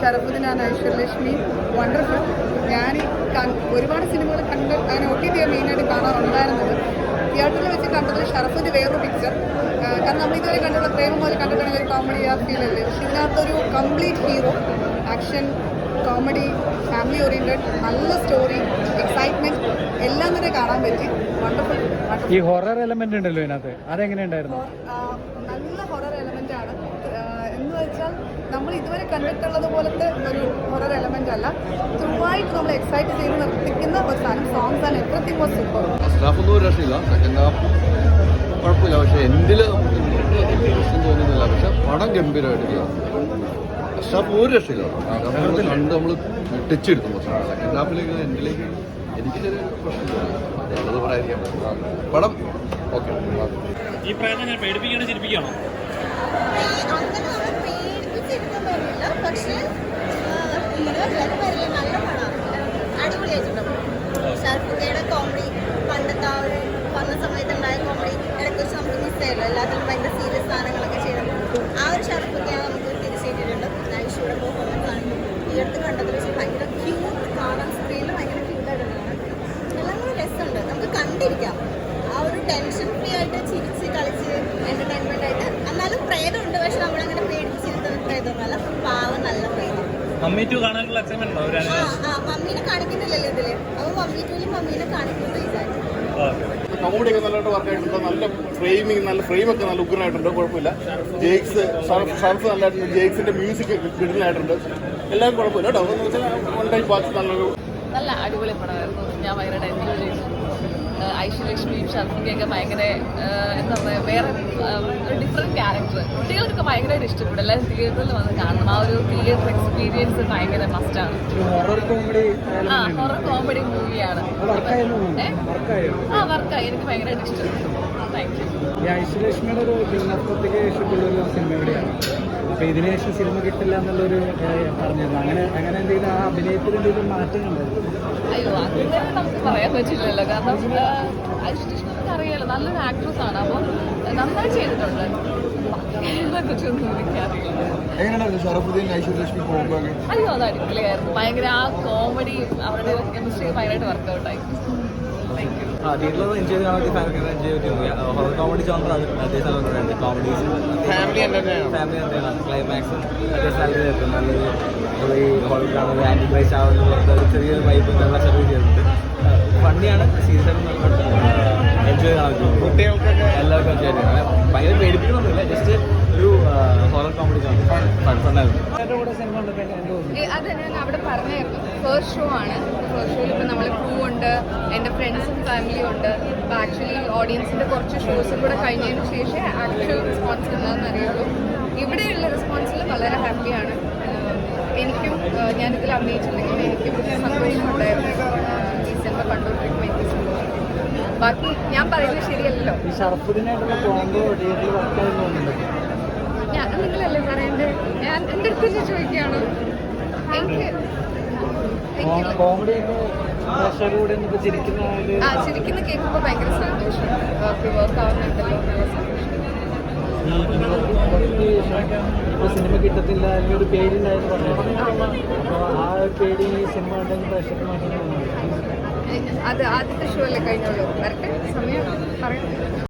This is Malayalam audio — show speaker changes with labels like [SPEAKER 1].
[SPEAKER 1] Sharafuddin and Aishwarya Lakshmi wonderful. ഞാൻ ഒരുപാട് സിനിമകൾ കണ്ട് അങ്ങനെ OTT മെയിനായിട്ട് കാണാറുണ്ടായിരുന്നത്. തിയേറ്ററിൽ വെച്ച് കണ്ടതിൽ ഷറഫിൻ്റെ വേറൊരു പിക്ചർ. കാരണം നമ്മൾ ഇതുവരെ കണ്ടുള്ള പ്രേമം പോലെ കണ്ടിട്ടുണ്ടെങ്കിൽ ഒരു കോമഡി ആ ഫീൽ അല്ലേ. പക്ഷെ ഇതിനകത്തൊരു complete hero, action, comedy, family oriented, നല്ല സ്റ്റോറി, എക്സൈറ്റ്മെൻറ്റ് എല്ലാം തന്നെ കാണാൻ പറ്റി. വണ്ടർഫുൾ.
[SPEAKER 2] ഈ ഹൊറർ എലമെന്റ് ഉണ്ടല്ലോ ഇതിനകത്ത്, അതെങ്ങനെയുണ്ടായിരുന്നു?
[SPEAKER 1] നല്ല ഹൊറർ എലമെന്റ് ആണ്. എന്ന് വെച്ചാൽ നമ്മൾ ഇതുവരെ കണ്ടിട്ടുള്ളത് പോലത്തെ ഒരു ഹൊറർ എലമെന്റ് അല്ല. ത്രൂ ആയിട്ട് നമ്മൾ എക്സൈറ്റ് ചെയ്ത് നിർത്തിക്കുന്ന ഒരു സാധനം. Songs and everything was super.
[SPEAKER 3] First half ഒന്നും ഒരു രക്ഷയില്ല, സെക്കൻഡ് ഹാഫ് കുഴപ്പമില്ല. പക്ഷെ എന്തിൽ പ്രശ്നം തോന്നുന്നില്ല. പക്ഷെ പടം ഗംഭീരമായിട്ടില്ല. ഫസ്റ്റ് ഹാഫ് ഒരു രക്ഷയില്ല. നമ്മൾ കണ്ട് നമ്മൾ ടച്ചെടുക്കും. പക്ഷേ സെക്കൻഡ് ഹാഫിലേക്ക് എന്തിലേക്ക് എനിക്ക് ചെറിയ പ്രശ്നമില്ല. അത് പറയാതിരിക്കാം. പടം ഓക്കെ.
[SPEAKER 4] ഈ പ്രായത്തിൽ ഞാൻ പേടിപ്പിക്കുകയാണ്, ചിരിപ്പിക്കുകയാണോ?
[SPEAKER 5] പക്ഷേ നല്ല പടമാണ്, അടിപൊളിയായിട്ടുണ്ട്. ഷർഫുദ്ദീൻ്റെ കോമഡി, പണ്ടത്തെ ആ ഒരു വന്ന സമയത്തുണ്ടായ കോമഡി ഇടയ്ക്ക് വെച്ച് നമുക്ക് മിസ്സായല്ലോ. എല്ലാത്തിലും ഭയങ്കര സീരിയസ് സാധനങ്ങളൊക്കെ ചെയ്തത് ആ ഒരു ഷർഫുദ്ദീനെ നമുക്ക് തിരിച്ചേറ്റിട്ടുണ്ട്. ഐശ്വര്യ പെർഫോമൻസ് ആണ് ഈ അടുത്ത് കണ്ടതിൽ വെച്ച് ഭയങ്കര ക്യൂട്ട്, കാണാൻ സ്ക്രീനിൽ ഭയങ്കര ക്യൂട്ടായിട്ടുള്ളതാണ്. എല്ലാം കൂടി രസമുണ്ട്, നമുക്ക് കണ്ടിരിക്കാം. ആ ഒരു ടെൻഷൻ ഫ്രീ ആയിട്ട് ചിരിച്ച് കളിച്ച് എൻ്റർടൈൻമെൻ്റ് ആയിട്ട്. എന്നാലും പ്രേതമുണ്ട്, പക്ഷെ നമ്മളങ്ങനെ പേടിപ്പിച്ചിരുത്തുന്ന പ്രേതമല്ല, പാവം നല്ല പ്രേതം.
[SPEAKER 4] മമ്മി 2 കാണാനുള്ള എക്സൈറ്റ്മെന്റ് ഉണ്ടോ?
[SPEAKER 5] മമ്മീനെ കാണിക്കുന്നില്ലല്ലോ ഇതില്, അപ്പോൾ മമ്മി 2 മമ്മീനെ കാണിക്കുന്നത് വിചാരിച്ചു.
[SPEAKER 6] കോമഡിയൊക്കെ നല്ലതായിട്ട് വർക്കായിട്ടുണ്ട്. നല്ല ഫ്രെയിമിങ്, നല്ല ഫ്രെയിമൊക്കെ നല്ല ഉഗ്രനായിട്ടുണ്ട്. കുഴപ്പമില്ല. ജെയ്ക്സ് ഷർഫ് നല്ലതായിട്ടുണ്ട്. ജെയ്ക്സിന്റെ മ്യൂസിക് കിടലായിട്ടുണ്ട്. എല്ലാം കുഴപ്പമില്ല കേട്ടോ. എന്ന് വെച്ചാൽ വൺ ടൈം വാച്ച്
[SPEAKER 7] നല്ല അടിപൊളി പടമായിരുന്നു. ഞാൻ ഭയങ്കര എൻജോയ് ചെയ്തു. ഐശ്വര്യലക്ഷ്മിയും ഷർഫിൻ്റെയൊക്കെ ഭയങ്കര എന്താ പറയുക, വേറെ ഒരു ഡിഫറെൻറ്റ് ക്യാരക്ടർ. കുട്ടികൾക്ക് ഭയങ്കരമായിട്ട് ഇഷ്ടപ്പെടും. എല്ലാവരും തിയേറ്ററിൽ വന്ന് കാണണം. ആ ഒരു തിയേറ്റർ എക്സ്പീരിയൻസ് ഭയങ്കര മസ്റ്റാണ്.
[SPEAKER 2] ഹൊറർ
[SPEAKER 7] കോമഡി മൂവിയാണ്. വർക്കായി. എനിക്ക് ഭയങ്കരമായിട്ട് ഇഷ്ടപ്പെട്ടു. Thank you.
[SPEAKER 2] ഈ ഐശ്വര്യലക്ഷ്മിയുടെ ഒരു ഭിന്നത്വത്തിലേക്ക് ഇഷ്ടമുള്ളൊരു സിനിമ എവിടെയാണ്? അപ്പോൾ ഇതിന് ശേഷം സിനിമ കിട്ടില്ല എന്നുള്ളൊരു പറഞ്ഞിരുന്നു. അങ്ങനെ എന്തെങ്കിലും ആ അഭിനയത്തിൽ എന്തെങ്കിലും മാറ്റം ഉണ്ടായിരുന്നു?
[SPEAKER 7] അയ്യോ, അങ്ങനെ നമുക്ക് പറയാൻ പറ്റില്ലല്ലോ. കാരണം ഐശ്വര്യലക്ഷ്മിക്ക് അറിയാലോ, നല്ലൊരു ആക്ട്രസ് ആണ്. അപ്പോൾ നന്നായി ചെയ്തിട്ടുണ്ട്. കുറിച്ചൊന്നും എനിക്കറിയില്ല. അയ്യോ, അത് അടിപൊളിയായിരുന്നു. ഭയങ്കര ആ കോമഡി, അവരുടെ കെമിസ്ട്രി ഭയങ്കരമായിട്ട് വർക്കൗട്ടായി.
[SPEAKER 8] തിയേറ്ററിൽ എൻജോയ് ചെയ്യാൻ വേണ്ടി ഫാമിലി എൻജോയ് പറ്റും. ഹൊറർ കോമഡി ജോണറാണ് അത്യാവശ്യം. കോമഡീസ് ഫാമിലി എന്താണ് ക്ലൈമാക്സ് അത്യാവശ്യം നല്ല ചേർക്കും. നല്ലൊരു ഈ ഹോളിലാണ് ആൻറ്റി ക്രൈസ്റ്റ് ആവുന്ന ചെറിയൊരു വൈബ് നല്ല സർവീസ് ചെയ്തിട്ടുണ്ട്. ഫണ്ണിയാണ്. സീസൺ എൻജോയ് ചെയ്യാൻ പറ്റും. കുട്ടികൾക്കൊക്കെ എല്ലാവർക്കും എൻജോയ് ചെയ്യാം. ഭയങ്കര പേടിപ്പിക്കണമെന്നില്ല, ജസ്റ്റ് ഒരു ഹൊറർ കോമഡി ഫണ്ടായിരുന്നു.
[SPEAKER 9] അത് ഞാൻ അവിടെ പറഞ്ഞായിരുന്നു. ഫസ്റ്റ് ഷോ ആണ്. ഫസ്റ്റ് ഷോയിൽ ഇപ്പോൾ നമ്മൾ ക്രൂ ഉണ്ട്, എൻ്റെ ഫ്രണ്ട്സും ഫാമിലിയും ഉണ്ട്. അപ്പോൾ ആക്ച്വലി ഓഡിയൻസിൻ്റെ കുറച്ച് ഷോസും കൂടെ കഴിഞ്ഞതിന് ശേഷം ആക്ച്വൽ റെസ്പോൺസ് എന്താണെന്ന് അറിയുള്ളൂ. ഇവിടെയുള്ള റെസ്പോൺസിൽ വളരെ ഹാപ്പിയാണ്. എനിക്കും ഞാനിതിൽ അഭിനയിച്ചിട്ടുണ്ടെങ്കിൽ എനിക്കും സന്തോഷമുണ്ടായിരുന്നു. ഈ സിനിമ കണ്ടുകൊണ്ടിരിക്കുമ്പോൾ എനിക്ക് സന്തോഷം. ബാക്കി ഞാൻ പറയുന്നത് ശരിയല്ലല്ലോ. ഞാൻ നിങ്ങളല്ലേ പറയണ്ടേ? ഞാൻ എൻ്റെ അടുത്ത് തന്നെ ചോദിക്കുകയാണ്. ചിരിക്കുന്ന കേൾക്കുമ്പോൾ ഭയങ്കര സന്തോഷം. വർക്ക് ആവുന്നുണ്ടല്ലോ, നല്ല സന്തോഷം.
[SPEAKER 2] സിനിമ കിട്ടത്തില്ല എന്നൊരു പേരുണ്ടായിരുന്നു പറഞ്ഞു. ആ ഒരു പേര് ഈ സിനിമ ഉണ്ടെങ്കിൽ പ്രേക്ഷകർ മാറ്റുന്നു.
[SPEAKER 9] അത് ആദ്യത്തെ ഷോ അല്ലേ കഴിഞ്ഞുള്ളൂ. വരട്ടെ, സമയം പറയാം.